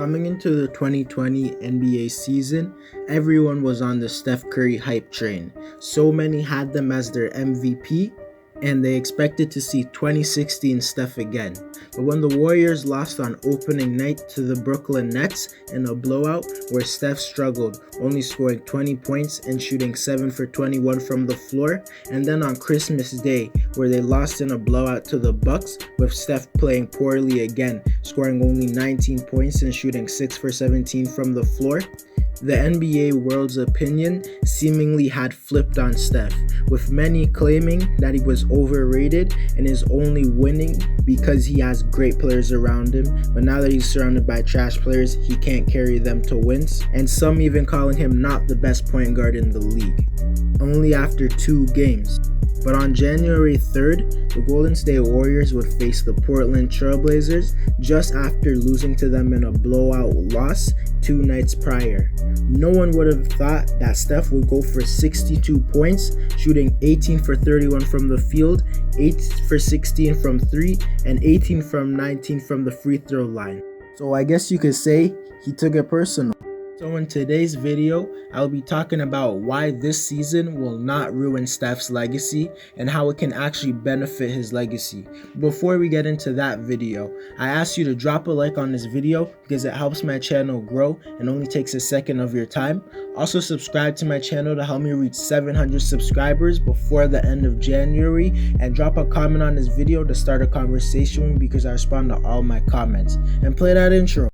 Coming into the 2020 NBA season, everyone was on the Steph Curry hype train. So many had them as their MVP, and they expected to see 2016 Steph again. But when the Warriors lost on opening night to the Brooklyn Nets in a blowout where Steph struggled, only scoring 20 points and shooting 7 for 21 from the floor, and then on Christmas Day where they lost in a blowout to the Bucks with Steph playing poorly again, scoring only 19 points and shooting 6 for 17 from the floor, the NBA world's opinion seemingly had flipped on Steph, with many claiming that he was overrated and is only winning because he has great players around him, but now that he's surrounded by trash players, he can't carry them to wins, and some even calling him not the best point guard in the league, only after 2 games. But on January 3rd, the Golden State Warriors would face the Portland Trail Blazers just after losing to them in a blowout loss 2 nights prior. No one would have thought that Steph would go for 62 points, shooting 18 for 31 from the field, 8 for 16 from 3, and 18 from 19 from the free throw line. So I guess you could say he took it personal. So in today's video, I'll be talking about why this season will not ruin Steph's legacy and how it can actually benefit his legacy. Before we get into that video, I ask you to drop a like on this video because it helps my channel grow and only takes a second of your time. Also subscribe to my channel to help me reach 700 subscribers before the end of January, and drop a comment on this video to start a conversation because I respond to all my comments. And play that intro.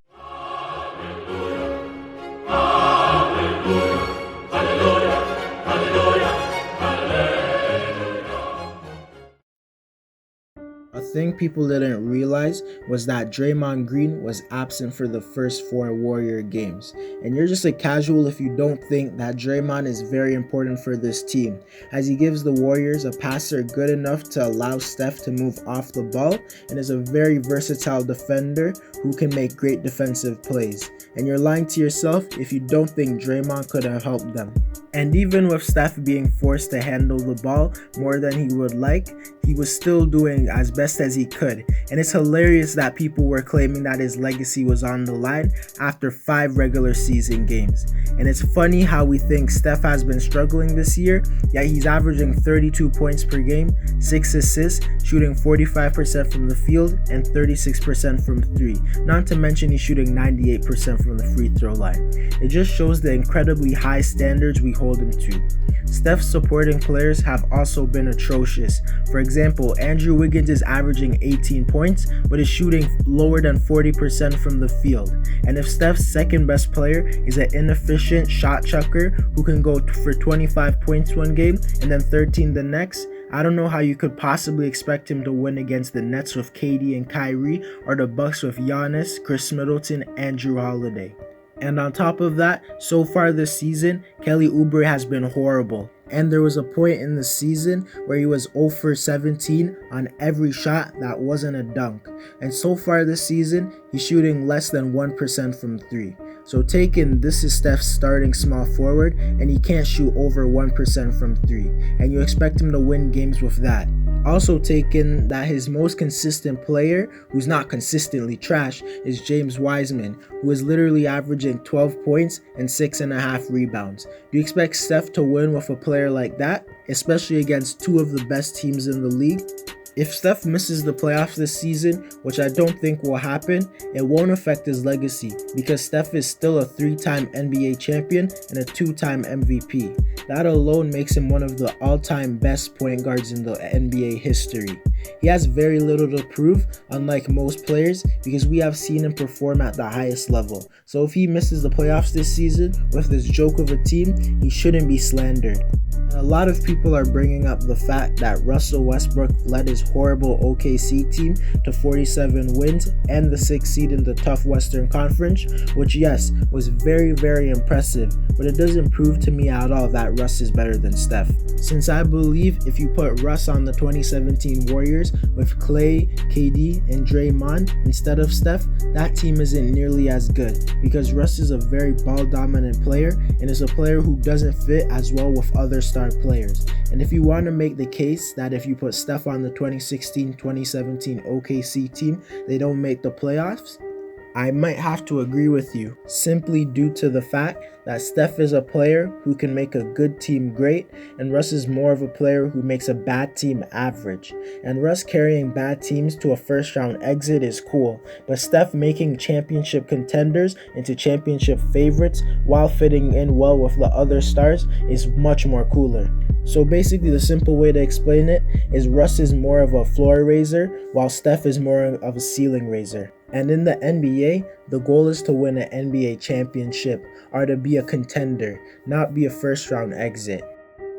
A thing people didn't realize was that Draymond Green was absent for the first 4 Warrior games. And you're just a casual if you don't think that Draymond is very important for this team, as he gives the Warriors a passer good enough to allow Steph to move off the ball and is a very versatile defender who can make great defensive plays. And you're lying to yourself if you don't think Draymond could have helped them. And even with Steph being forced to handle the ball more than he would like, he was still doing as best as he could. And it's hilarious that people were claiming that his legacy was on the line after 5 regular season games. And it's funny how we think Steph has been struggling this year, yet he's averaging 32 points per game, 6 assists, shooting 45% from the field and 36% from 3. Not to mention he's shooting 98% from the free throw line. It just shows the incredibly high standards we hold him to. Steph's supporting players have also been atrocious. For example, Andrew Wiggins is averaging 18 points, but is shooting lower than 40% from the field. And if Steph's second best player is an inefficient shot chucker who can go for 25 points one game and then 13 the next, I don't know how you could possibly expect him to win against the Nets with KD and Kyrie, or the Bucks with Giannis, Chris Middleton, and Drew Holiday. And on top of that, so far this season, Kelly Oubre has been horrible. And there was a point in the season where he was 0 for 17 on every shot that wasn't a dunk. And so far this season, he's shooting less than 1% from 3. So taken, this is Steph's starting small forward, and he can't shoot over 1% from 3. And you expect him to win games with that. Also taken that his most consistent player, who's not consistently trash, is James Wiseman, who is literally averaging 12 points and 6.5 rebounds. Do you expect Steph to win with a player like that, especially against 2 of the best teams in the league? If Steph misses the playoffs this season, which I don't think will happen, it won't affect his legacy because Steph is still a 3-time NBA champion and a 2-time MVP. That alone makes him one of the all-time best point guards in the NBA history. He has very little to prove, unlike most players, because we have seen him perform at the highest level. So if he misses the playoffs this season with this joke of a team, he shouldn't be slandered. And a lot of people are bringing up the fact that Russell Westbrook led his horrible OKC team to 47 wins and the 6th seed in the tough Western Conference, which yes, was very, very impressive, but it doesn't prove to me at all that Russ is better than Steph. Since I believe if you put Russ on the 2017 Warriors with Clay, KD, and Draymond instead of Steph, that team isn't nearly as good because Russ is a very ball-dominant player and is a player who doesn't fit as well with other star players. And if you want to make the case that if you put Steph on the 2016-2017 OKC team, they don't make the playoffs, I might have to agree with you, simply due to the fact that Steph is a player who can make a good team great, and Russ is more of a player who makes a bad team average. And Russ carrying bad teams to a first round exit is cool, but Steph making championship contenders into championship favorites while fitting in well with the other stars is much more cooler. So basically, the simple way to explain it is Russ is more of a floor raiser while Steph is more of a ceiling raiser. And in the NBA, the goal is to win an NBA championship or to be a contender, not be a first round exit.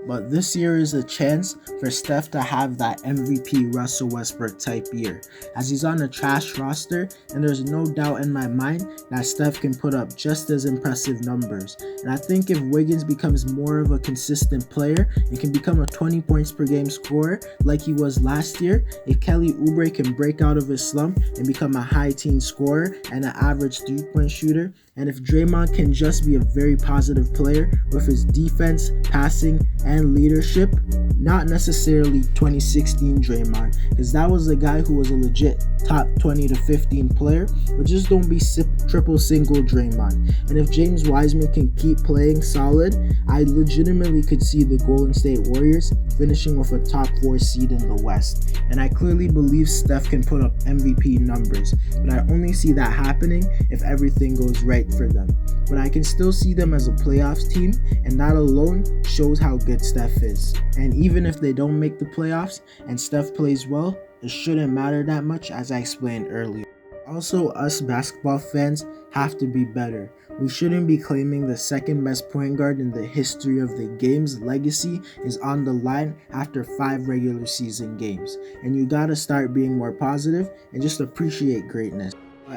But this year is a chance for Steph to have that MVP Russell Westbrook type year, as he's on a trash roster, and there's no doubt in my mind that Steph can put up just as impressive numbers. And I think if Wiggins becomes more of a consistent player and can become a 20 points per game scorer like he was last year, if Kelly Oubre can break out of his slump and become a high teen scorer and an average 3-point shooter, and if Draymond can just be a very positive player with his defense, passing, and leadership, not necessarily 2016 Draymond, because that was the guy who was a legit top 20 to 15 player, but just don't be triple single Draymond. And if James Wiseman can keep playing solid, I legitimately could see the Golden State Warriors finishing with a top 4 seed in the West. And I clearly believe Steph can put up MVP numbers, but I only see that happening if everything goes right for them. But I can still see them as a playoffs team, and that alone shows how good Steph is. And even if they don't make the playoffs and Steph plays well, it shouldn't matter that much, as I explained earlier. Also, us basketball fans have to be better. We shouldn't be claiming the second best point guard in the history of the game's legacy is on the line after 5 regular season games. And you gotta start being more positive and just appreciate greatness.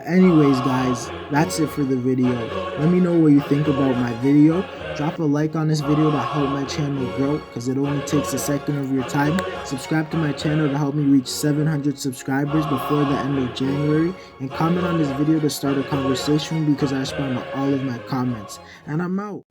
Anyways guys, that's it for the video. Let me know what you think about my video. Drop a like on this video to help my channel grow, because it only takes a second of your time. Subscribe to my channel to help me reach 700 subscribers before the end of January, and comment on this video to start a conversation because I respond to all of my comments. And I'm out.